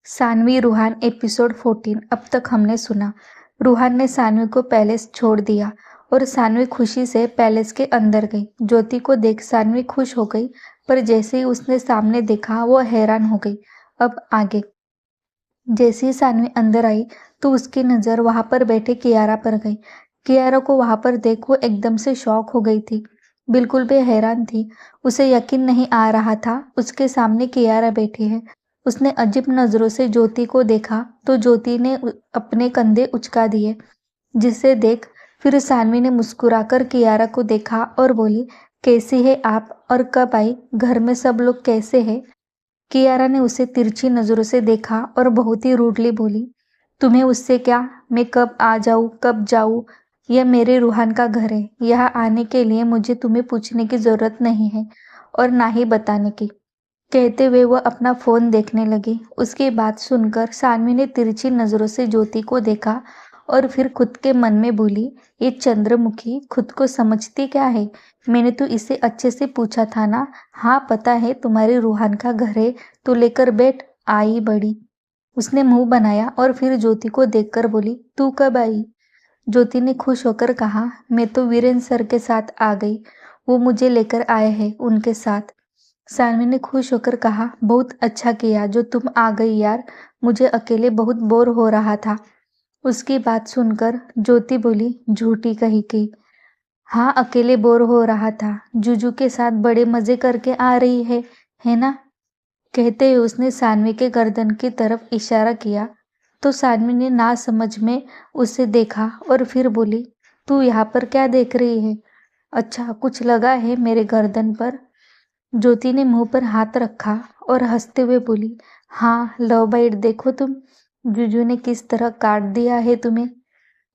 Saanvi Ruhaan episode 14। अब तक हमने सुना। रूहान ने सानवी को पैलेस छोड़ दिया और सानवी खुशी से पैलेस के अंदर गई। ज्योति को देख सानवी खुश हो गई, पर जैसे ही उसने सामने देखा वो हैरान हो गई। अब आगे। जैसे ही सानवी अंदर आई तो उसकी नज़र वहां पर बैठे कियारा पर गई। कियारा को वहां पर देख वो एकदम से शॉक हो गई थी, बिल्कुल भी हैरान थी। उसे यकीन नहीं आ रहा था उसके सामने कियारा बैठी है। उसने अजीब नज़रों से ज्योति को देखा तो ज्योति ने अपने कंधे उचका दिए, जिसे देख फिर सानवी ने मुस्कुराकर कियारा को देखा और बोली, कैसी है आप और कब आई? घर में सब लोग कैसे हैं? कियारा ने उसे तिरछी नज़रों से देखा और बहुत ही रूडली बोली, तुम्हें उससे क्या? मैं कब आ जाऊँ कब जाऊँ? यह मेरे रूहान का घर है। यहाँ आने के लिए मुझे तुम्हें पूछने की ज़रूरत नहीं है और ना ही बताने की। कहते हुए वह अपना फ़ोन देखने लगी। उसकी बात सुनकर सानवी ने तिरछी नज़रों से ज्योति को देखा और फिर खुद के मन में बोली, ये चंद्रमुखी खुद को समझती क्या है? मैंने तो इसे अच्छे से पूछा था ना। हाँ पता है तुम्हारे रूहान का घर है, तो लेकर बैठ। आई बड़ी। उसने मुंह बनाया और फिर ज्योति को देखकर बोली, तू कब आई? ज्योति ने खुश होकर कहा, मैं तो वीरेंद्र सर के साथ आ गई। वो मुझे लेकर आए हैं उनके साथ। सानवी ने खुश होकर कहा, बहुत अच्छा किया जो तुम आ गई यार, मुझे अकेले बहुत बोर हो रहा था। उसकी बात सुनकर ज्योति बोली, झूठी कही की। हाँ अकेले बोर हो रहा था, जुजू के साथ बड़े मजे करके आ रही है ना? कहते हुए उसने सानवी के गर्दन की तरफ इशारा किया तो सानवी ने ना समझ में उसे देखा और फिर बोली, तू यहाँ पर क्या देख रही है? अच्छा कुछ लगा है मेरे गर्दन पर? ज्योति ने मुंह पर हाथ रखा और हंसते हुए बोली, हाँ लव बाइट देखो तुम, जुजू ने किस तरह काट दिया है तुम्हें।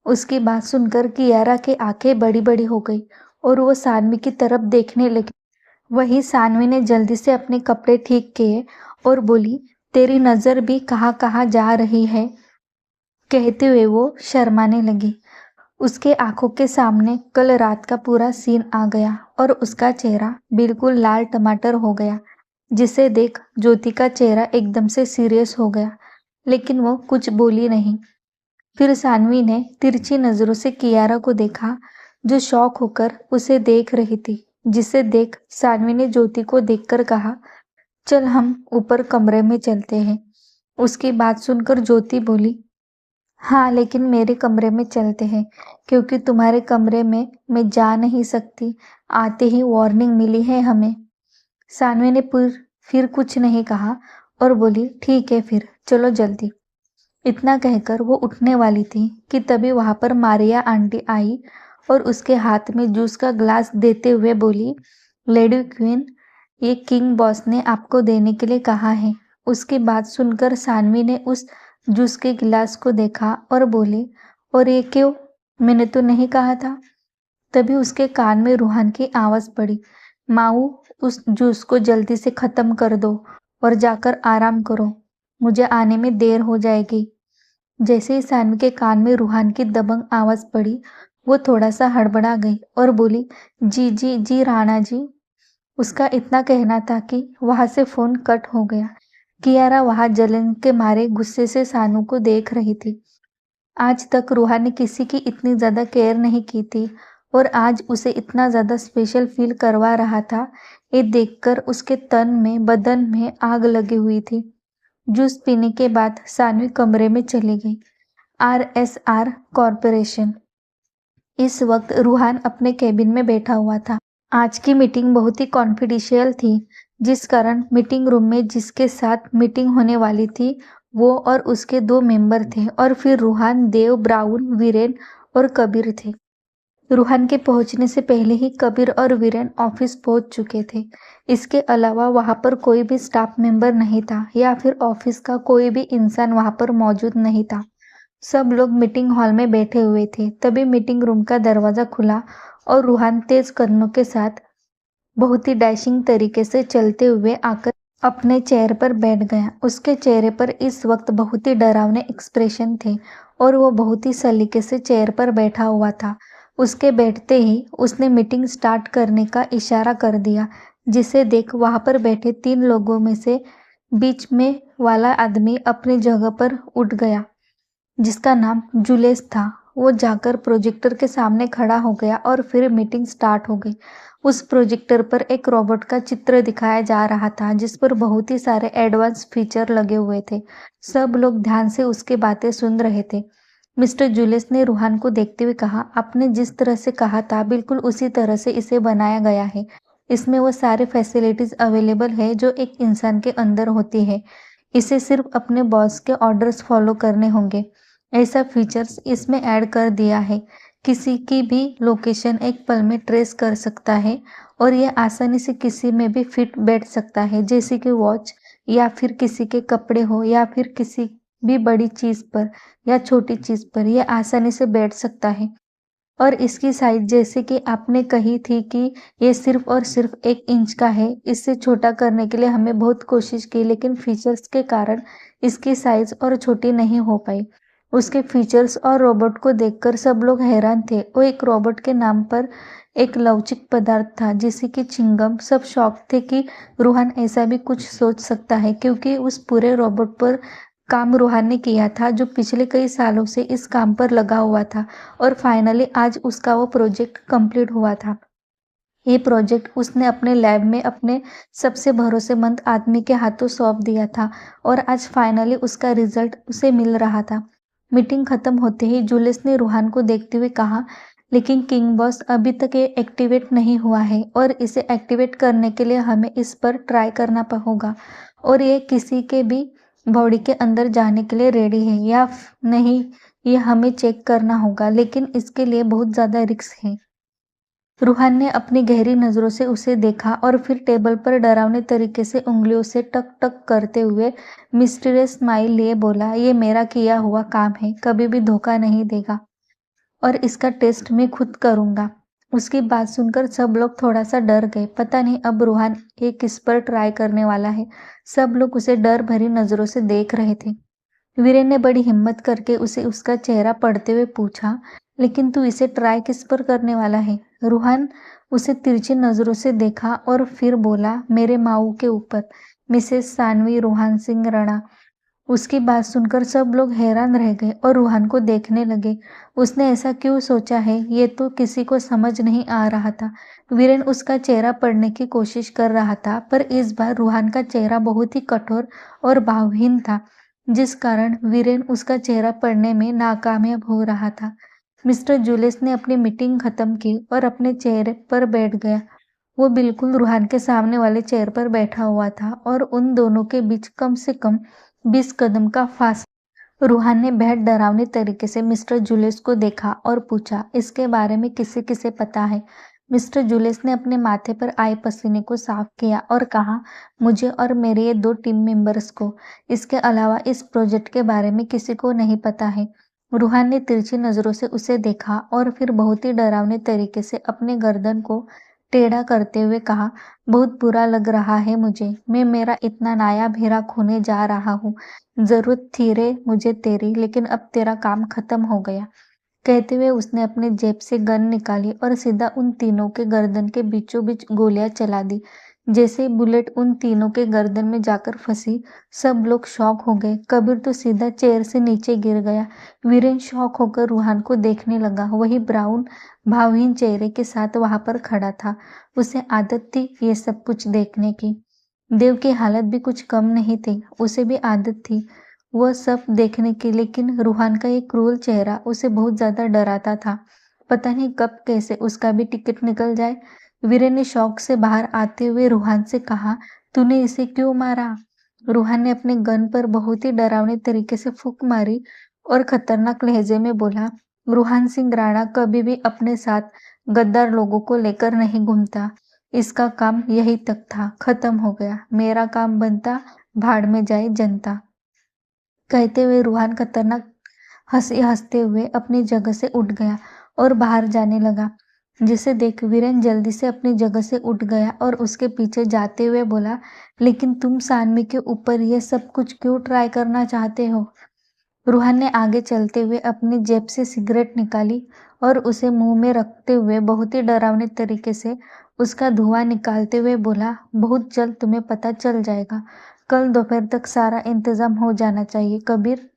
उसकी बात सुनकर कियारा की आंखें बड़ी बड़ी हो गई और वो सानवी की तरफ देखने लगी। वही सानवी ने जल्दी से अपने कपड़े ठीक किए और बोली, तेरी नज़र भी कहाँ कहाँ जा रही है? कहते हुए वो शर्माने लगी। उसके आंखों के सामने कल रात का पूरा सीन आ गया और उसका चेहरा बिल्कुल लाल टमाटर हो गया, जिसे देख ज्योति का चेहरा एकदम से सीरियस हो गया, लेकिन वो कुछ बोली नहीं। फिर सानवी ने तिरछी नज़रों से कियारा को देखा, जो शॉक होकर उसे देख रही थी, जिसे देख सानवी ने ज्योति को देखकर कहा, चल हम ऊपर कमरे में चलते हैं। उसकी बात सुनकर ज्योति बोली, हाँ लेकिन मेरे कमरे में चलते हैं, क्योंकि तुम्हारे कमरे में मैं जा नहीं सकती, आते ही वार्निंग मिली है हमें। सानवी ने फिर कुछ नहीं कहा और बोली, ठीक है फिर चलो जल्दी। इतना कहकर वो उठने वाली थी कि तभी वहां पर मारिया आंटी आई और उसके हाथ में जूस का ग्लास देते हुए बोली, लेडी क्वीन, ये किंग बॉस ने आपको देने के लिए कहा है। उसकी बात सुनकर सानवी ने उस जूस के गिलास को देखा और बोली, और ये क्यों? मैंने तो नहीं कहा था। तभी उसके कान में रूहान की आवाज़ पड़ी, माऊ उस जूस को जल्दी से ख़त्म कर दो और जाकर आराम करो, मुझे आने में देर हो जाएगी। जैसे ही सानवी के कान में रूहान की दबंग आवाज़ पड़ी, वो थोड़ा सा हड़बड़ा गई और बोली, जी जी जी राणा जी। उसका इतना कहना था कि वहां से फ़ोन कट हो गया। कियारा वहां जलन के मारे गुस्से से सानू को देख रही थी। आज तक रूहान ने किसी की इतनी ज़्यादा केयर नहीं की थी और आज उसे इतना ज़्यादा स्पेशल फील करवा रहा था। ये देखकर उसके तन में बदन में आग लगी हुई थी। जूस पीने के बाद सानवी कमरे में चली गई। RSR corporation. इस वक्त रूहान अपने केबिन में बैठा हुआ था। आज की मीटिंग बहुत ही कॉन्फिडेंशियल थी, जिस कारण मीटिंग रूम में जिसके साथ मीटिंग होने वाली थी वो और उसके 2 मेंबर थे और फिर रूहान, देव, ब्राउन, वीरेन और कबीर थे। रूहान के पहुंचने से पहले ही कबीर और वीरेन ऑफिस पहुंच चुके थे। इसके अलावा वहां पर कोई भी स्टाफ मेंबर नहीं था या फिर ऑफिस का कोई भी इंसान वहां पर मौजूद नहीं था। सब लोग मीटिंग हॉल में बैठे हुए थे। तभी मीटिंग रूम का दरवाजा खुला और रूहान तेज कदमों के साथ बहुत ही डैशिंग तरीके से चलते हुए आकर अपने चेयर पर बैठ गया। उसके चेहरे पर इस वक्त बहुत ही डरावने एक्सप्रेशन थे और वो बहुत ही सलीके से चेयर पर बैठा हुआ था। उसके बैठते ही उसने मीटिंग स्टार्ट करने का इशारा कर दिया, जिसे देख वहां पर बैठे 3 लोगों में से बीच में वाला आदमी अपनी जगह पर उठ गया, जिसका नाम जुलेस था। वो जाकर प्रोजेक्टर के सामने खड़ा हो गया और फिर मीटिंग स्टार्ट हो गई। उस प्रोजेक्टर पर एक रोबोट का चित्र दिखाया जा रहा था, जिस पर बहुत ही सारे एडवांस फीचर लगे हुए थे। सब लोग ध्यान से उसकी बातें सुन रहे थे। मिस्टर जुलिस ने रूहान को देखते हुए कहा, आपने जिस तरह से कहा था बिल्कुल उसी तरह से इसे बनाया गया है। इसमें वो सारे फैसिलिटीज अवेलेबल है जो एक इंसान के अंदर होती है। इसे सिर्फ अपने बॉस के ऑर्डर्स फॉलो करने होंगे। ऐसा फीचर्स इसमें ऐड कर दिया है, किसी की भी लोकेशन एक पल में ट्रेस कर सकता है और ये आसानी से किसी में भी फिट बैठ सकता है, जैसे कि वॉच या फिर किसी के कपड़े हो या फिर किसी भी बड़ी चीज पर या छोटी चीज पर यह आसानी से बैठ सकता है। और इसकी साइज जैसे कि आपने कही थी कि ये सिर्फ और सिर्फ 1 इंच का है। इससे छोटा करने के लिए हमें बहुत कोशिश की, लेकिन फीचर्स के कारण इसकी साइज और छोटी नहीं हो पाई। उसके फीचर्स और रोबोट को देखकर सब लोग हैरान थे। वो एक रोबोट के नाम पर एक लवचिक पदार्थ था, जिसे कि चिंगम। सब शौक थे कि रूहान ऐसा भी कुछ सोच सकता है, क्योंकि उस पूरे रोबोट पर काम रूहान ने किया था, जो पिछले कई सालों से इस काम पर लगा हुआ था और फाइनली आज उसका वो प्रोजेक्ट कंप्लीट हुआ था। ये प्रोजेक्ट उसने अपने लैब में अपने सबसे भरोसेमंद आदमी के हाथों सौंप दिया था और आज फाइनली उसका रिजल्ट उसे मिल रहा था। मीटिंग खत्म होते ही जुलिस ने रूहान को देखते हुए कहा, लेकिन किंग बॉस अभी तक ये एक्टिवेट नहीं हुआ है और इसे एक्टिवेट करने के लिए हमें इस पर ट्राई करना होगा और ये किसी के भी बॉडी के अंदर जाने के लिए रेडी है या नहीं, ये हमें चेक करना होगा, लेकिन इसके लिए बहुत ज़्यादा रिस्क है। रूहान ने अपनी गहरी नजरों से उसे देखा और फिर टेबल पर डरावने तरीके से उंगलियों से टक टक करते हुए मिस्टीरियस स्माइल लिए बोला, ये मेरा किया हुआ काम है, कभी भी धोखा नहीं देगा और इसका टेस्ट मैं खुद करूंगा। उसकी बात सुनकर सब लोग थोड़ा सा डर गए। पता नहीं अब रूहान ये किस पर ट्राई करने वाला है। सब लोग उसे डर भरी नजरों से देख रहे थे। वीरेन ने बड़ी हिम्मत करके उसे उसका चेहरा पढ़ते हुए पूछा, लेकिन तू इसे ट्राई किस पर करने वाला है? रूहान उसे तिरछी नजरों से देखा और फिर बोला, मेरे माऊ के ऊपर, मिसेस सानवी रूहान सिंह राणा। उसकी बात सुनकर सब लोग हैरान रह गए और रूहान को देखने लगे। उसने ऐसा क्यों सोचा है, ये तो किसी को समझ नहीं आ रहा था। वीरेन उसका चेहरा पढ़ने की कोशिश कर रहा था, पर इस बार रूहान का चेहरा बहुत ही कठोर और भावहीन था, जिस कारण वीरेन उसका चेहरा पढ़ने में नाकामयाब हो रहा था। मिस्टर जुलिस ने अपनी मीटिंग खत्म की और अपने चेहरे पर बैठ गया। वो बिल्कुल रूहान के सामने वाले चेयर पर बैठा हुआ था और उन दोनों के बीच कम से कम 20 कदम का फासला। रूहान ने बेहद डरावने तरीके से मिस्टर जुलिस को देखा और पूछा, इसके बारे में किसे किसे पता है? मिस्टर जुलिस ने अपने माथे पर आए पसीने को साफ किया और कहा, मुझे और मेरे ये 2 टीम मेंबर्स को। इसके अलावा इस प्रोजेक्ट के बारे में किसी को नहीं पता है। रूहान ने तिरछी नजरों से उसे देखा और फिर बहुत ही डरावने तरीके से अपने गर्दन को टेढ़ा करते हुए कहा, बहुत बुरा लग रहा है मुझे। मैं मेरा इतना नायाब हीरा खोने जा रहा हूँ। जरूरत थी रे मुझे तेरी, लेकिन अब तेरा काम खत्म हो गया। कहते हुए उसने अपने जेब से गन निकाली और सीधा उन तीनों के गर्दन के बीचों बीच गोलियां चला दी। जैसे ही बुलेट उन तीनों के गर्दन में जाकर फंसी, सब लोग शॉक हो गए। कबीर तो सीधा चेयर से नीचे गिर गया। वीरेन शॉक होकर रूहान को देखने लगा। वही ब्राउन भावहीन चेहरे के साथ वहां पर खड़ा था। उसे आदत थी ये सब कुछ देखने की। देव की हालत भी कुछ कम नहीं थी, उसे भी आदत थी वह सब देखने की, लेकिन रूहान का ये क्रूर चेहरा उसे बहुत ज्यादा डराता था। पता नहीं कब कैसे उसका भी टिकट निकल जाए। वीरेन ने शौक से बाहर आते हुए रूहान से कहा, तूने इसे क्यों मारा? रूहान ने अपने गन पर बहुत ही डरावने तरीके से फूंक मारी और खतरनाक लहजे में बोला, रूहान सिंह राणा कभी भी अपने साथ गद्दार लोगों को लेकर नहीं घूमता। इसका काम यही तक था, खत्म हो गया। मेरा काम बनता, भाड़ में जाए जनता। कहते हुए रूहान खतरनाक हंसी हंसते हुए अपनी जगह से उठ गया और बाहर जाने लगा, जिसे देख वीरेन जल्दी से अपनी जगह से उठ गया और उसके पीछे जाते हुए बोला, लेकिन तुम सानवी के ऊपर ये सब कुछ क्यों ट्राई करना चाहते हो? रूहान ने आगे चलते हुए अपनी जेब से सिगरेट निकाली और उसे मुंह में रखते हुए बहुत ही डरावने तरीके से उसका धुआं निकालते हुए बोला, बहुत जल्द तुम्हें पता चल जाएगा। कल दोपहर तक सारा इंतजाम हो जाना चाहिए। कबीर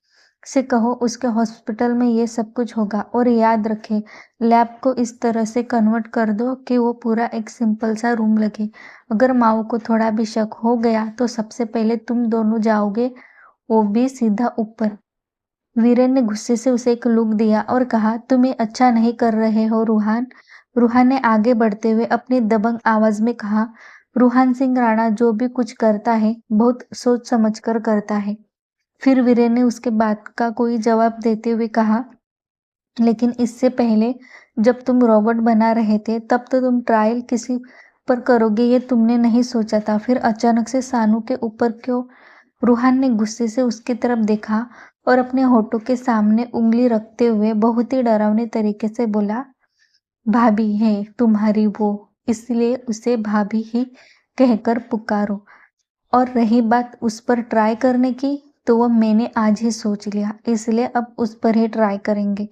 से कहो उसके हॉस्पिटल में ये सब कुछ होगा। और याद रखे, लैब को इस तरह से कन्वर्ट कर दो कि वो पूरा एक सिंपल सा रूम लगे। अगर माओ को थोड़ा भी शक हो गया तो सबसे पहले तुम दोनों जाओगे, वो भी सीधा ऊपर। वीरेन ने गुस्से से उसे एक लुक दिया और कहा, तुम ये अच्छा नहीं कर रहे हो रूहान। रूहान ने आगे बढ़ते हुए अपनी दबंग आवाज में कहा, रूहान सिंह राणा जो भी कुछ करता है बहुत सोच समझ कर करता है। फिर वीरेन ने उसके बात का कोई जवाब देते हुए कहा, लेकिन इससे पहले जब तुम रोबोट बना रहे थे तब तो तुम ट्रायल किसी पर करोगे ये तुमने नहीं सोचा था। फिर अचानक से सानू के ऊपर क्यों? रूहान ने गुस्से से उसकी तरफ देखा और अपने होठों के सामने उंगली रखते हुए बहुत ही डरावने तरीके से बोला, भाभी है तुम्हारी वो, इसलिए उसे भाभी ही कहकर पुकारो। और रही बात उस पर ट्राई करने की, तो वह मैंने आज ही सोच लिया, इसलिए अब उस पर ही ट्राई करेंगे।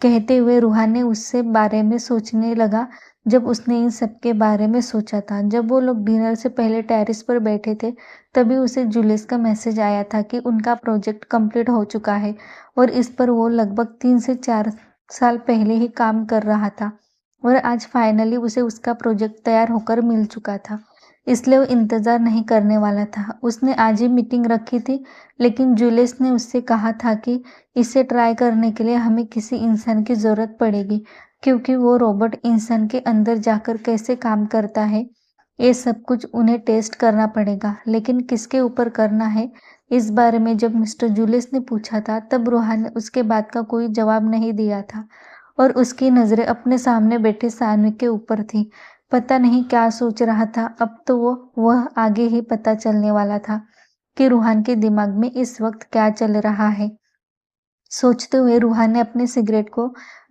कहते हुए रूहान ने उससे बारे में सोचने लगा जब उसने इन सब के बारे में सोचा था। जब वो लोग डिनर से पहले टेरेस पर बैठे थे तभी उसे जुलियस का मैसेज आया था कि उनका प्रोजेक्ट कंप्लीट हो चुका है और इस पर वो लगभग 3 से 4 साल पहले ही काम कर रहा था और आज फाइनली उसे उसका प्रोजेक्ट तैयार होकर मिल चुका था। इसलिए वो इंतज़ार नहीं करने वाला था। उसने आज ही मीटिंग रखी थी, लेकिन जुलियस ने उससे कहा था कि इसे ट्राई करने के लिए हमें किसी इंसान की ज़रूरत पड़ेगी, क्योंकि वो रोबोट इंसान के अंदर जाकर कैसे काम करता है ये सब कुछ उन्हें टेस्ट करना पड़ेगा। लेकिन किसके ऊपर करना है, इस बारे में जब मिस्टर जुलियस ने पूछा था तब रूहान ने उसके बात का कोई जवाब नहीं दिया था और उसकी नज़रें अपने सामने बैठे सानवी के ऊपर थी। पता नहीं क्या सोच रहा था। अब तो वह आगे ही पता चलने वाला था कि रूहान के दिमाग में इस वक्त क्या चल रहा है। सोचते हुए रूहान ने अपने सिगरेट को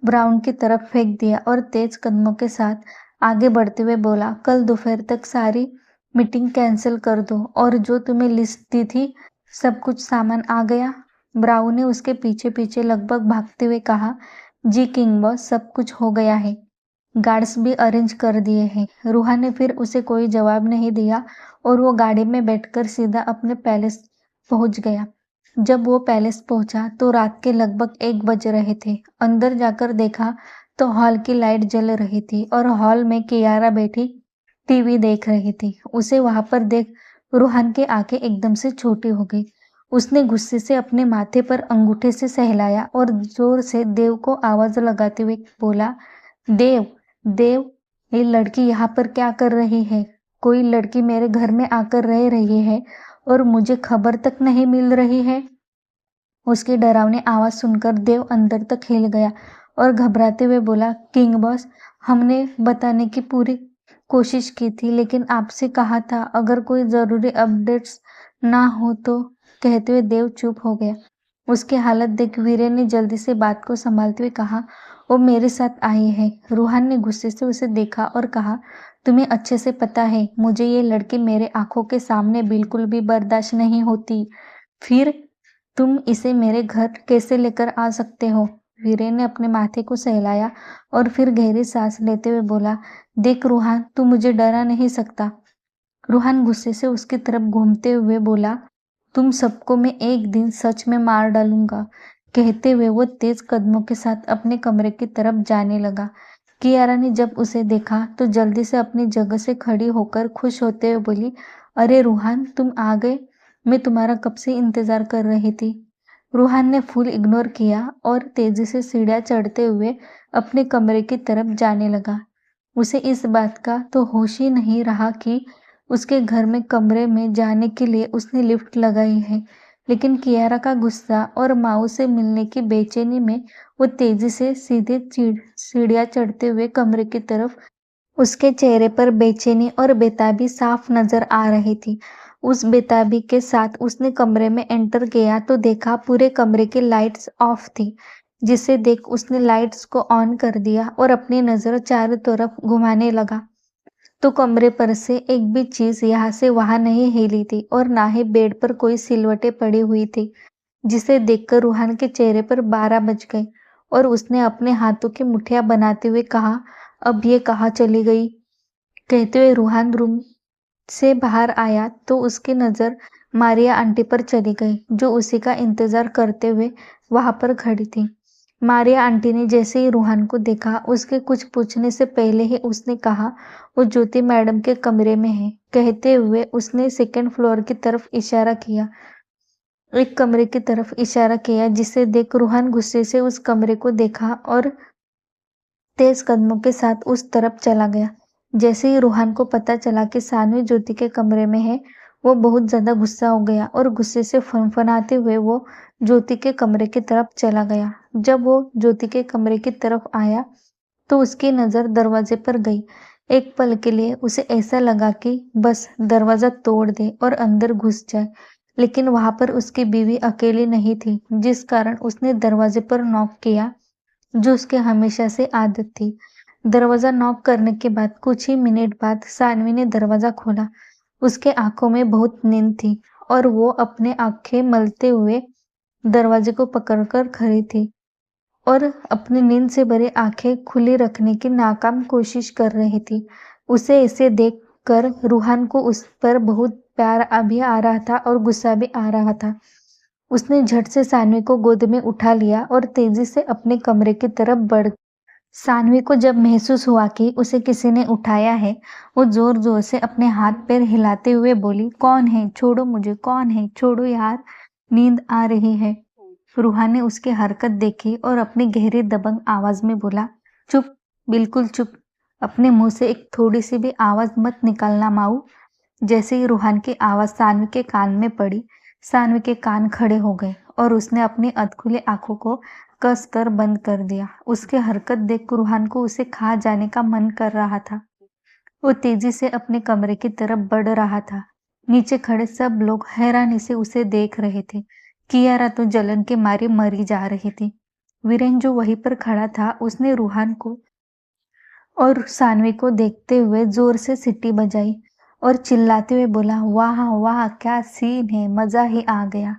ब्राउन की तरफ फेंक दिया और तेज कदमों के साथ आगे बढ़ते हुए बोला, कल दोपहर तक सारी मीटिंग कैंसिल कर दो और जो तुम्हें लिस्ट दी थी सब कुछ सामान आ गया? ब्राउन ने उसके पीछे पीछे लगभग भागते हुए कहा, जी किंग बॉस, सब कुछ हो गया है, गार्ड्स भी अरेंज कर दिए हैं। रूहान ने फिर उसे कोई जवाब नहीं दिया और वो गाड़ी में बैठकर सीधा अपने पैलेस पहुंच गया। जब वो पैलेस पहुंचा तो रात के लगभग 1 बज रहे थे। अंदर जाकर देखा तो हॉल की लाइट जल रही थी और हॉल में कियारा बैठी टीवी देख रही थी। उसे वहां पर देख रूहान की आंखें एकदम से छोटी हो गई। उसने गुस्से से अपने माथे पर अंगूठे से सहलाया और जोर से देव को आवाज लगाते हुए बोला, देव, देव, ये लड़की यहाँ पर क्या कर रही है? कोई लड़की मेरे घर में आकर रह रही है और मुझे खबर तक नहीं मिल रही है। उसकी डरावनी आवाज सुनकर देव अंदर तक हिल गया और घबराते हुए बोला, किंग बॉस, हमने बताने की पूरी कोशिश की थी, लेकिन आपसे कहा था अगर कोई जरूरी अपडेट्स ना हो तो। कहते हुए देव चुप हो गया। उसकी हालत देख वीरेन ने जल्दी से बात को संभालते हुए कहा, वो मेरे साथ आई है। रूहान ने गुस्से से उसे देखा और कहा, तुम्हें अच्छे से पता है मुझे ये लड़की मेरे आंखों के सामने बिल्कुल भी बर्दाश्त नहीं होती। फिर तुम इसे मेरे घर कैसे लेकर आ सकते हो? वीरेन ने अपने माथे को सहलाया और फिर गहरी सांस लेते हुए बोला, देख रूहान, तू मुझे डरा नहीं सकता। रूहान गुस्से से उसकी तरफ घूमते हुए बोला, तुम सबको मैं एक दिन सच में मार डालूंगा। कहते हुए वो तेज कदमों के साथ अपने कमरे की तरफ जाने लगा। कियारा ने जब उसे देखा तो जल्दी से अपनी जगह से खड़ी होकर खुश होते हुए बोली, अरे रूहान, तुम आ गए, मैं तुम्हारा कब से इंतजार कर रही थी। रूहान ने फुल इग्नोर किया और तेजी से सीढ़ियां चढ़ते हुए अपने कमरे की तरफ जाने लगा। उसे इस बात का तो होश ही नहीं रहा कि उसके घर में कमरे में जाने के लिए उसने लिफ्ट लगाई है। लेकिन कियारा का गुस्सा और माऊ से मिलने की बेचैनी में वो तेजी से सीधे सीढ़ियां चढ़ते हुए कमरे की तरफ। उसके चेहरे पर बेचैनी और बेताबी साफ नजर आ रही थी। उस बेताबी के साथ उसने कमरे में एंटर किया तो देखा पूरे कमरे की लाइट्स ऑफ थी, जिसे देख उसने लाइट्स को ऑन कर दिया और अपनी नजर चारों तरफ घुमाने लगा। तो कमरे पर से एक भी चीज यहाँ से वहां नहीं हिली थी और ना ही बेड पर कोई सिलवटें पड़ी हुई थी, जिसे देखकर रूहान के चेहरे पर 12 बज गए और उसने अपने हाथों की मुठ्ठियां बनाते हुए कहा, अब ये कहाँ चली गई? कहते हुए रूहान रूम से बाहर आया तो उसकी नजर मारिया आंटी पर चली गई, जो उसी का इंतजार करते हुए वहां पर खड़ी थी। मारिया आंटी ने जैसे ही रूहान को देखा, उसके कुछ पूछने से पहले ही उसने कहा, वो ज्योति मैडम के कमरे में है। कहते हुए उसने सेकंड फ्लोर की तरफ इशारा किया, एक कमरे की तरफ इशारा किया, जिसे देख रूहान गुस्से से उस कमरे को देखा और तेज कदमों के साथ उस तरफ चला गया। जैसे ही रूहान को पता चला कि सानवी ज्योति के कमरे में है, वो बहुत ज्यादा गुस्सा हो गया और गुस्से से फनफनाते हुए वो ज्योति के कमरे की तरफ चला गया। जब वो ज्योति के कमरे की तरफ आया तो उसकी नजर दरवाजे पर गई। एक पल के लिए उसे ऐसा लगा कि बस दरवाजा तोड़ दे और अंदर घुस जाए, लेकिन वहां पर उसकी बीवी अकेली नहीं थी, जिस कारण उसने दरवाजे पर नॉक किया, जो उसके हमेशा से आदत थी। दरवाजा नॉक करने के बाद कुछ ही मिनट बाद सानवी ने दरवाजा खोला। उसके आंखों में बहुत नींद थी और वो अपने आंखें मलते हुए दरवाजे को पकड़कर खड़ी थी और अपनी नींद से भरी आंखें खुली रखने की नाकाम कोशिश कर रही थी। उसे इसे देखकर रूहान को उस पर बहुत प्यार भी आ रहा था और गुस्सा भी आ रहा था। उसने झट से सानवी को गोद में उठा लिया और तेजी से अपने कमरे की तरफ बढ़। सानवी को जब महसूस हुआ कि उसे किसी ने उठाया है, वो जोर जोर से अपने हाथ पैर हिलाते हुए बोली, कौन है? छोड़ो मुझे, कौन है? छोड़ो यार, नींद आ रही है। रूहान ने उसकी हरकत देखी और अपनी गहरी दबंग आवाज में बोला, चुप, बिल्कुल चुप। अपने मुंह से एक थोड़ी सी भी आवाज मत निकालना माऊ। जैसे ही रूहान की आवाज सानवी के कान में पड़ी, सानवी के कान खड़े हो गए और उसने अपनी अधखुली आंखों को कस कर बंद कर दिया। उसकी हरकत देख रूहान को उसे खा जाने का मन कर रहा था। वो तेजी से अपने कमरे की तरफ बढ़ रहा था। नीचे खड़े सब लोग हैरानी से उसे देख रहे थे। कियारा तो जलन के मारे मरी जा रही थी। वीरेन जो वहीं पर खड़ा था, उसने रूहान को और सानवी को देखते हुए जोर से सीटी बजाई और चिल्लाते हुए बोला, वाह वाह, क्या सीन है, मजा ही आ गया।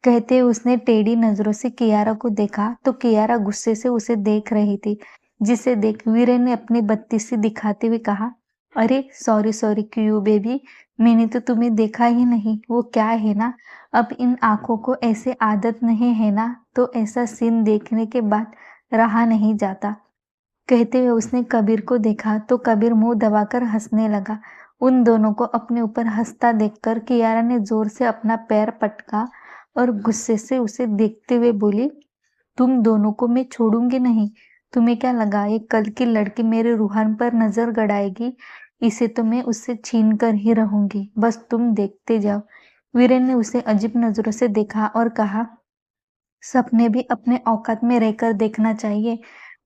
कहते हुए उसने टेढ़ी नजरों से कियारा को देखा तो कियारा गुस्से से उसे देख रही थी, जिसे देख वीरेन ने अपनी बत्तीसी दिखाते हुए कहा, अरे सॉरी सॉरी क्यू बेबी, मैंने तो तुम्हें देखा ही नहीं। वो क्या है ना, अब इन आंखों को ऐसे आदत नहीं है ना, तो ऐसा सीन देखने के बाद रहा नहीं जाता। कहते हुए उसने कबीर को देखा तो कबीर मुंह दबाकर हंसने लगा। उन दोनों को अपने ऊपर हंसता देखकर कियारा ने जोर से अपना पैर पटका और गुस्से से उसे देखते हुए बोली, तुम दोनों को मैं छोड़ूंगी नहीं। तुम्हें क्या लगा ये कल की लड़की मेरे रूहान पर नजर गड़ाएगी? इसे तो मैं उससे छीन कर ही रहूंगी, बस तुम देखते जाओ। वीरेन ने उसे अजीब नजरों से देखा और कहा, सपने भी अपने औकात में रहकर देखना चाहिए,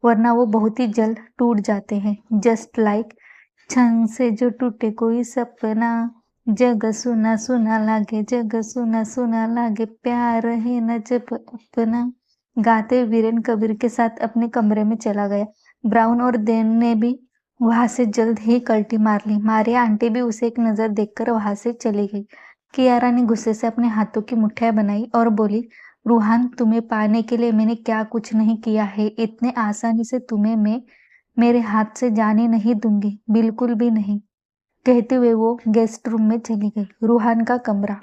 वरना वो बहुत ही जल्द टूट जाते हैं। जस्ट लाइक छन से जो टूटे कोई सपना, जग सुना सुना लागे, जग सुना सुना लागे, प्यार है न जब अपना। गाते वीरेन कबीर के साथ अपने कमरे में चला गया। ब्राउन और देन ने भी वहां से जल्द ही कल्टी मार ली। मारिया आंटी भी उसे एक नजर देखकर वहां से चली गई। कियारा ने गुस्से से अपने हाथों की मुठ्ठियां बनाई और बोली, रूहान, तुम्हें पाने के लिए मैंने क्या कुछ नहीं किया है। इतने आसानी से तुम्हें मैं मेरे हाथ से जाने नहीं दूंगी, बिल्कुल भी नहीं। कहते हुए वो गेस्ट रूम में चली गई। रूहान का कमरा।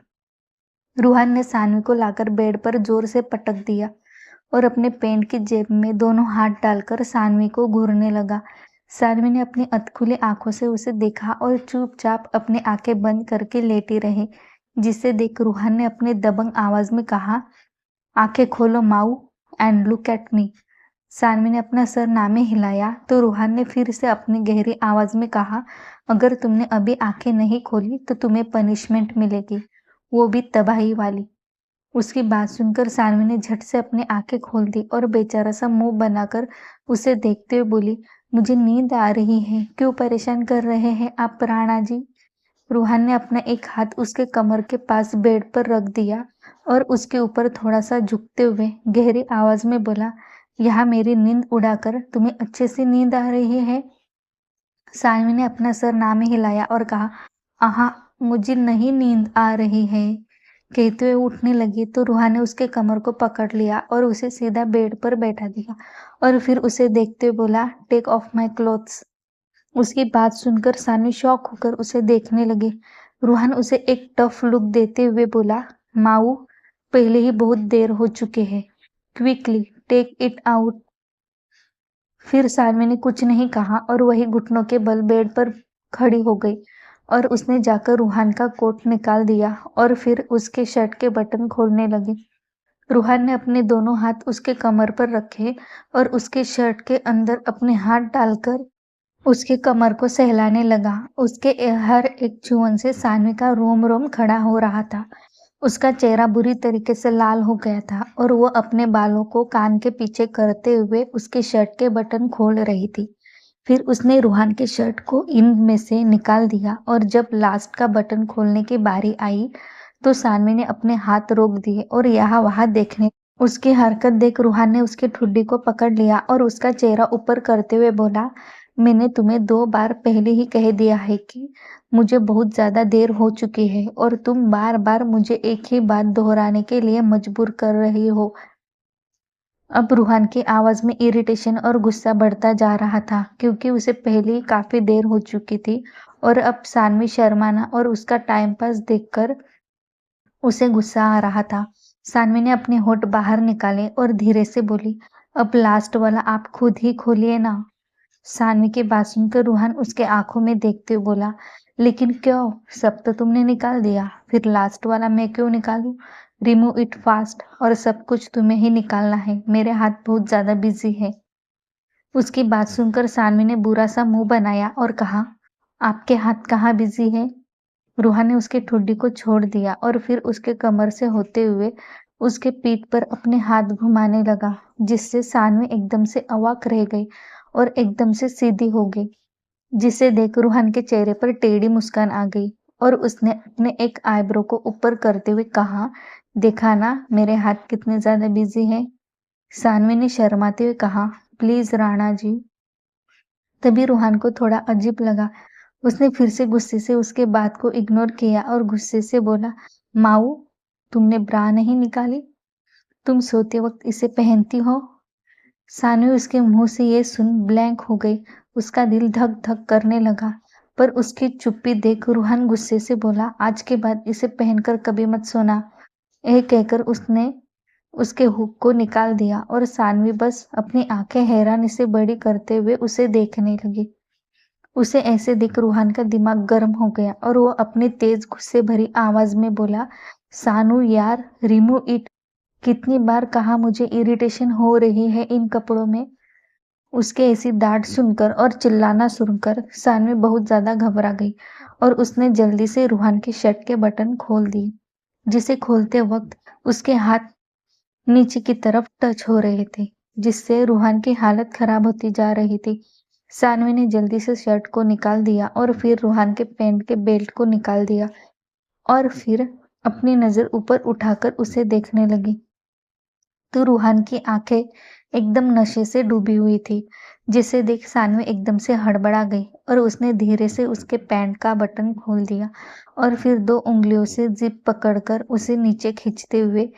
रूहान ने सानवी को लाकर बेड पर जोर से पटक दिया और अपने पैंट की जेब में दोनों हाथ डालकर सानवी को घूरने लगा। सानवी ने अपनी अधखुली आंखों से उसे देखा और चुपचाप अपनी आंखें बंद करके लेटी रही, जिसे देख रूहान ने अपनी दबंग आवाज में कहा, आंखें खोलो माऊ and look at me. Saanvi ने अपना सर नामे हिलाया तो रूहान ने फिर से अपनी गहरी आवाज में कहा, अगर तुमने अभी आंखें नहीं खोली तो तुम्हें पनिशमेंट मिलेगी, वो भी तबाही वाली। उसकी बात सुनकर सानवी ने झट से अपनी आंखें खोल दी और बेचारा सा मुंह बनाकर उसे देखते हुए बोली, मुझे नींद आ रही है, क्यों परेशान कर रहे हैं आप प्राणा जी? रूहान ने अपना एक हाथ उसके कमर के पास बेड पर रख दिया और उसके ऊपर थोड़ा सा झुकते हुए गहरी आवाज में बोला, यहाँ मेरी नींद उड़ाकर तुम्हें अच्छे से नींद आ रही है? सानवी ने अपना सर नामे हिलाया और कहा, आहा, मुझे नहीं नींद आ रही है। कहते हुए उठने लगी तो रूहान ने उसके कमर को पकड़ लिया और उसे सीधा बेड पर बैठा दिया और फिर उसे देखते हुए बोला, टेक ऑफ माई क्लोथ्स। उसकी बात सुनकर सानवी शॉक होकर उसे देखने लगी। रूहान उसे एक टफ लुक देते हुए बोला, माऊ, पहले ही बहुत देर हो चुके हैं, क्विकली टेक इट आउट। फिर सानवी ने कुछ नहीं कहा और वही घुटनों के बल बेड पर खड़ी हो गई और उसने जाकर रूहान का कोट निकाल दिया और फिर उसके शर्ट के बटन खोलने लगी। रूहान ने अपने दोनों हाथ उसके कमर पर रखे और उसके शर्ट के अंदर अपने हाथ डालकर उसके कमर को सहलाने लगा। उसके हर एक छुअन से सानवी का रोम रोम खड़ा हो रहा था। उसका चेहरा बुरी तरीके से लाल हो गया था और वो अपने बालों को कान के पीछे करते हुए उसके शर्ट के बटन खोल रही थी। फिर उसने रूहान के शर्ट को इन में से निकाल दिया और जब लास्ट का बटन खोलने की बारी आई तो सानवी ने अपने हाथ रोक दिए और यहाँ वहां देखने। उसकी हरकत देख रूहान ने उसकी ठुड्डी को पकड़ लिया और उसका चेहरा ऊपर करते हुए बोला, मैंने तुम्हें 2 बार पहले ही कह दिया है कि मुझे बहुत ज्यादा देर हो चुकी है और तुम बार बार मुझे एक ही बात दोहराने के लिए मजबूर कर रही हो। अब रूहान की आवाज में इरिटेशन और गुस्सा बढ़ता जा रहा था क्योंकि उसे पहले ही काफी देर हो चुकी थी और अब सानवी शर्माना और उसका टाइम पास देखकर उसे गुस्सा आ रहा था। सानवी ने अपने होठ बाहर निकाले और धीरे से बोली, अब लास्ट वाला आप खुद ही खोलिए ना। सानवी की बात सुनकर रूहान उसके आंखों में देखते हुए बोला, लेकिन क्यों, सब तो तुमने निकाल दिया, फिर लास्ट वाला मैं क्यों निकालूं? रिमूव इट फास्ट, और सब कुछ तुम्हें ही निकालना है, मेरे हाथ बहुत ज्यादा बिजी है। उसकी बात सुनकर सानवी ने बुरा सा मुंह बनाया और कहा, आपके हाथ कहाँ बिजी है? रूहान ने उसकी ठुड्डी को छोड़ दिया और फिर उसके कमर से होते हुए उसके पीठ पर अपने हाथ घुमाने लगा, जिससे सानवी एकदम से अवाक रह गई और एकदम से सीधी हो गई, जिसे देख रूहान के चेहरे पर टेढ़ी मुस्कान आ गई और उसने अपने एक आईब्रो को ऊपर करते हुए कहा, देखा ना मेरे हाथ कितने ज्यादा बिजी हैं। सानवी ने शर्माते हुए कहा, प्लीज राणा जी। तभी रूहान को थोड़ा अजीब लगा। उसने फिर से गुस्से से उसके बात को इग्नोर किया और गुस्से से बोला, माऊ, तुमने ब्रा नहीं निकाली? तुम सोते वक्त इसे पहनती हो? सानवी उसके मुंह से ये सुन ब्लैंक हो गई। उसका दिल धक धक करने लगा, पर उसकी चुप्पी देख रूहान गुस्से से बोला, आज के बाद इसे पहनकर कभी मत सोना। यह कहकर उसने उसके हुक को निकाल दिया और सानवी बस अपनी आंखें हैरानी से बड़ी करते हुए उसे देखने लगी। उसे ऐसे देख रूहान का दिमाग गर्म हो गया और वो अपनी तेज गुस्से भरी आवाज में बोला, सानू यार, रिमूव इट। कितनी बार कहा मुझे इरिटेशन हो रही है इन कपड़ों में। उसके ऐसी डांट सुनकर और चिल्लाना सुनकर सानवी बहुत ज्यादा घबरा गई और उसने जल्दी से रूहान के शर्ट के बटन खोल दिए, जिसे खोलते वक्त उसके हाथ नीचे की तरफ टच हो रहे थे, जिससे रूहान की हालत खराब होती जा रही थी। सानवी ने जल्दी से शर्ट को निकाल दिया और फिर रूहान के पैंट के बेल्ट को निकाल दिया और फिर अपनी नजर ऊपर उठाकर उसे देखने लगी तो रूहान की आंखें एकदम नशे से डूबी हुई थी, जिसे देख सानवी एकदम से हड़बड़ा गई और उसने धीरे से उसके पैंट का बटन खोल दिया और फिर 2 उंगलियों से जिप पकड़कर उसे नीचे खींचते हुए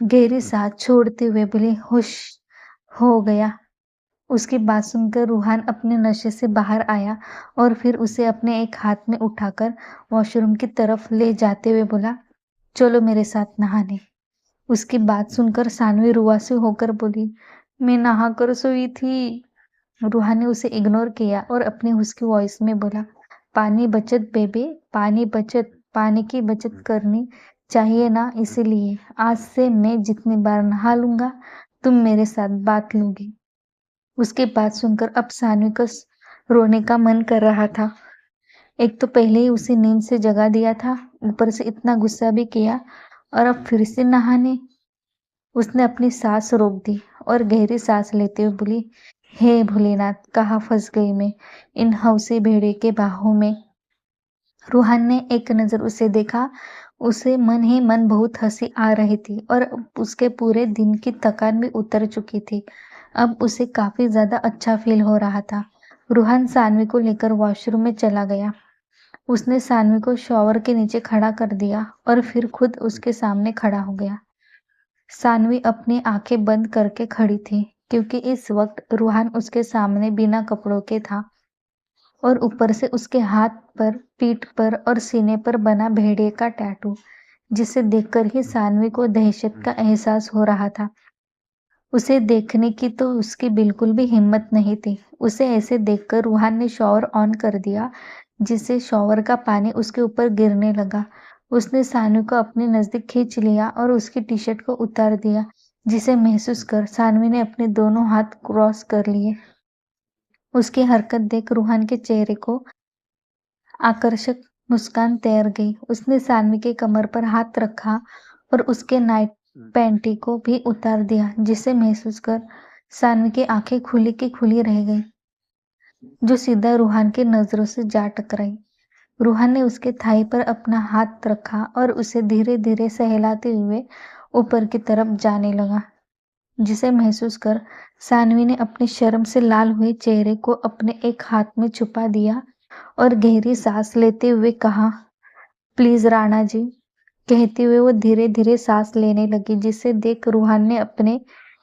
गहरी सांस छोड़ते हुए बोली, हुश, हो गया। उसकी बात सुनकर रूहान अपने नशे से बाहर आया और फिर उसे अपने एक हाथ में उठाकर वॉशरूम की तरफ ले जाते हुए बोला, चलो मेरे साथ नहाने। उसकी बात सुनकर सानवी रुआसी होकर बोली, मैं नहा कर सोई थी। रूहान ने उसे इग्नोर किया और अपनी हुस्की वॉइस में बोला, पानी बचत बेबे, पानी बचत, पानी की बचत करनी चाहिए ना, इसीलिए आज से मैं जितनी बार नहा लूंगा तुम मेरे साथ बात लोगी। उसकी बात सुनकर अब सानवी को रोने का मन कर रहा था। एक तो पहले ही उसे नींद से जगा दिया था, ऊपर से इतना गुस्सा भी किया और अब फिर से नहाने। उसने अपनी सांस रोक दी और गहरी सांस लेते हुए बोली, हे भोलेनाथ, कहाँ फंस गई मैं इन हौसी भेड़े के बाहों में। रूहान ने एक नजर उसे देखा। उसे मन ही मन बहुत हंसी आ रही थी और उसके पूरे दिन की थकान भी उतर चुकी थी। अब उसे काफी ज्यादा अच्छा फील हो रहा था। रूहान सानवी को लेकर वॉशरूम में चला गया। उसने सानवी को शॉवर के नीचे खड़ा कर दिया और फिर खुद उसके सामने खड़ा हो गया। सानवी अपनी आंखें बंद करके खड़ी थी क्योंकि इस वक्त रूहान उसके सामने बिना कपड़ों के था। और ऊपर से उसके हाथ पर, पीठ पर और सीने पर बना भेड़िए का टैटू, जिसे देखकर ही सानवी को दहशत का एहसास हो रहा था। उसे देखने की तो उसकी बिल्कुल भी हिम्मत नहीं थी। उसे ऐसे देखकर रूहान ने शॉवर ऑन कर दिया, जिससे शॉवर का पानी उसके ऊपर गिरने लगा। उसने सानवी को अपने नजदीक खींच लिया और उसकी टी शर्ट को उतार दिया, जिसे महसूस कर सानवी ने अपने दोनों हाथ क्रॉस कर लिए। उसकी हरकत देख रूहान के चेहरे को आकर्षक मुस्कान तैर गई। उसने सानवी के कमर पर हाथ रखा और उसके नाइट पैंटी को भी उतार दिया, जिसे महसूस कर सानवी की आंखें खुली की खुली रह गई, जो सीधा रूहान की नजरों से जा टकराई। रूहान ने उसके थाई पर अपना हाथ रखा और उसे धीरे धीरे सहलाते हुए ऊपर की तरफ जाने लगा, जिसे महसूस कर सानवी ने अपने शर्म से लाल हुए चेहरे को अपने एक हाथ में छुपा दिया और गहरी सांस लेते हुए कहा, प्लीज राणा जी। कहते हुए वो धीरे धीरे सांस लेने लगी, जिसे देख रूहान ने अपने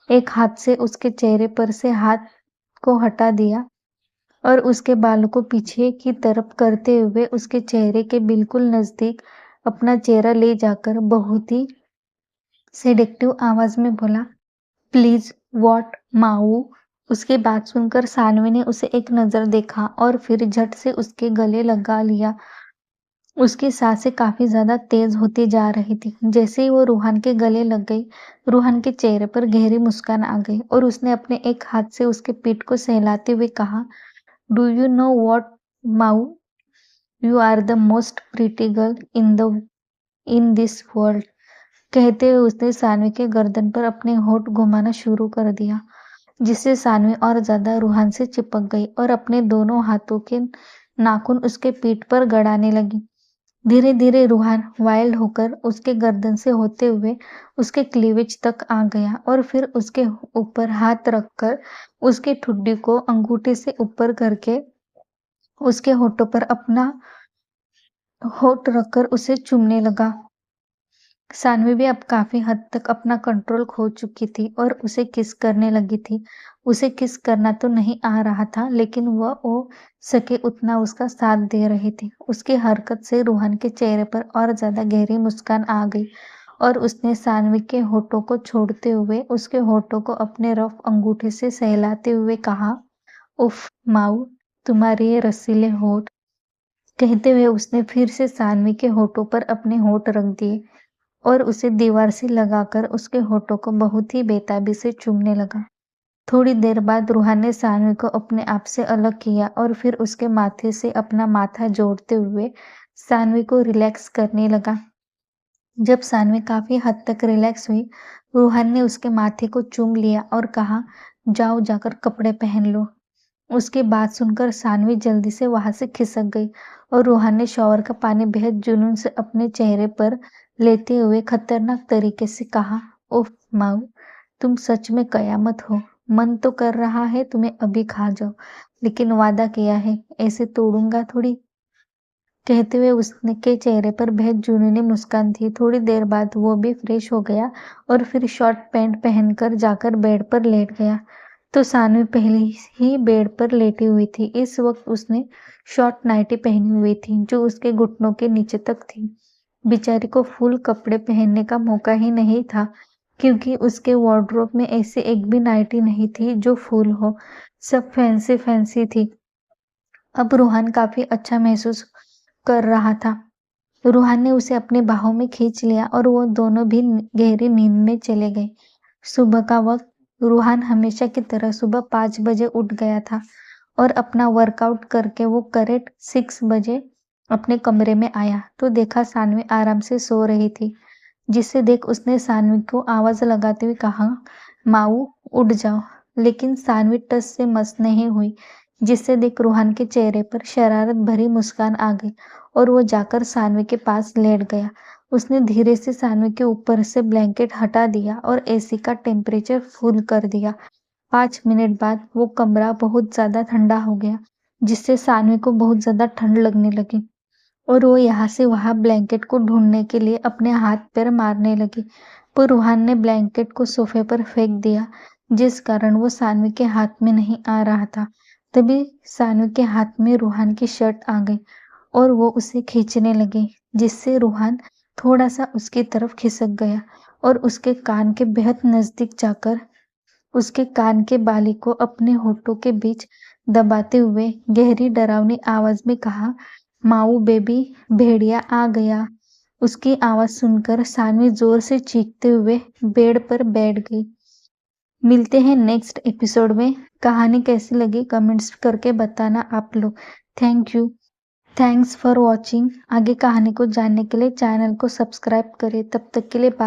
एक हाथ से उसके चेहरे पर से हाथ को हटा दिया और उसके बालों को पीछे की तरफ करते हुए उसके चेहरे के बिल्कुल नजदीक अपना चेहरा ले जाकर बहुत ही सेडेक्टिव आवाज में बोला, प्लीज वॉट माऊ। उसकी बात सुनकर सानवी ने उसे एक नजर देखा और फिर झट से उसके गले लगा लिया। उसकी सांसें काफी ज्यादा तेज होती जा रही थी। जैसे ही वो रूहान के गले लग गई, रूहान के चेहरे पर गहरी मुस्कान आ गई और उसने अपने एक हाथ से उसके पीठ को सहलाते हुए कहा, डू यू नो वॉट माऊ, you are the most pretty girl in this world. कहते हुए उसने सानवी के गर्दन पर अपने होठ घुमाना शुरू कर दिया, जिससे सानवी और ज्यादा रूहान से चिपक गई और अपने दोनों हाथों के नाखून उसके पीठ पर गड़ाने लगी। धीरे धीरे रूहान वाइल्ड होकर उसके गर्दन से होते हुए उसके क्लीवेज तक आ गया और फिर उसके ऊपर हाथ रखकर उसके ठुड्डी को अंगूठे से ऊपर करके उसके होठों पर अपना होठ रखकर उसे चूमने लगा। सानवी भी अब काफी हद तक अपना कंट्रोल खो चुकी थी और उसे किस करने लगी थी। उसे किस करना तो नहीं आ रहा था, लेकिन वह हो सके उतना उसका साथ दे रही थी। उसकी हरकत से रूहान के चेहरे पर और ज्यादा गहरी मुस्कान आ गई और उसने सानवी के होठों को छोड़ते हुए उसके होठों को अपने रफ अंगूठे से सहलाते हुए कहा, उफ माऊ, तुम्हारे ये रसीले होठ। कहते हुए उसने फिर से सानवी के होठों पर अपने होठ रख दिए और उसे दीवार से लगाकर उसके होठों को बहुत ही बेताबी से चूमने लगा। थोड़ी देर बाद रूहान ने सानवी को अपने आप से अलग किया और फिर उसके माथे से अपना माथा जोड़ते हुए सानवी को रिलैक्स करने लगा। जब सानवी काफी हद तक रिलैक्स हुई, रूहान ने उसके माथे को चूम लिया और कहा, जाओ जाकर कपड़े पहन लो। उसकी बात सुनकर सानवी जल्दी से वहां से खिसक गई और रूहान ने शॉवर का पानी बेहद जुनून से अपने चेहरे पर लेते हुए खतरनाक तरीके से कहा, ओह माऊ, तुम सच में कयामत हो। मन तो कर रहा है तुम्हें अभी खा जाओ, लेकिन वादा किया है ऐसे तोड़ूंगा थोड़ी। कहते हुए उसने के चेहरे पर बेहद जुनूनी मुस्कान थी। थोड़ी देर बाद वो भी फ्रेश हो गया और फिर शॉर्ट पैंट पहनकर जाकर बेड पर लेट गया। तो सानवी पहले ही बेड पर लेटी हुई थी। इस वक्त उसने शॉर्ट नाइटी पहनी हुई थी, जो उसके घुटनों के नीचे तक थी। बेचारी को फुल कपड़े पहनने का मौका ही नहीं था, क्योंकि उसके वार्डरोब में ऐसी एक भी नाइटी नहीं थी जो फुल हो। सब फैंसी फैंसी थी। अब रूहान काफी अच्छा महसूस कर रहा था। रूहान ने उसे अपनी बाहों में खींच लिया और वो दोनों भी गहरी नींद में चले गए। सुबह का वक्त रूहान हमेशा की तरह सुबह 5 बजे उठ गया था और अपना वर्कआउट करके वो करेक्ट 6 बजे अपने कमरे में आया तो देखा सानवी आराम से सो रही थी, जिसे देख उसने सानवी को आवाज लगाते हुए कहा, माऊ उठ जाओ। लेकिन सानवी टस से मस नहीं हुई, जिससे देख रूहान के चेहरे पर शरारत भरी मुस्कान आ गई और वो जाकर सानवी के पास लेट गया। उसने धीरे से सानवी के ऊपर से ब्लैंकेट हटा दिया और एसी का टेम्परेचर फुल कर दिया। 5 मिनट बाद वो कमरा बहुत ज्यादा ठंडा हो गया, जिससे सानवी को बहुत ज्यादा ठंड लगने लगी और वो यहाँ से वहां ब्लैंकेट को ढूंढने के लिए अपने हाथ पैर मारने लगी, पर रूहान ने ब्लैंकेट को सोफे पर फेंक दिया, जिस कारण वो सानवी के हाथ में नहीं आ रहा था। तभी सानू के हाथ में रूहान की शर्ट आ गई और वो उसे खींचने लगी, जिससे रूहान थोड़ा सा उसकी तरफ खिसक गया और उसके कान के बेहद नजदीक जाकर उसके कान के बाली को अपने होठों के बीच दबाते हुए गहरी डरावनी आवाज में कहा, माऊ बेबी, भेड़िया आ गया। उसकी आवाज सुनकर सानवी जोर से चीखते हुए बेड पर बैठ गई। मिलते हैं नेक्स्ट एपिसोड में। कहानी कैसी लगी कमेंट्स करके बताना आप लोग। Thank you. Thanks for watching. आगे कहानी को जानने के लिए चैनल को सब्सक्राइब करें। तब तक के लिए बाय।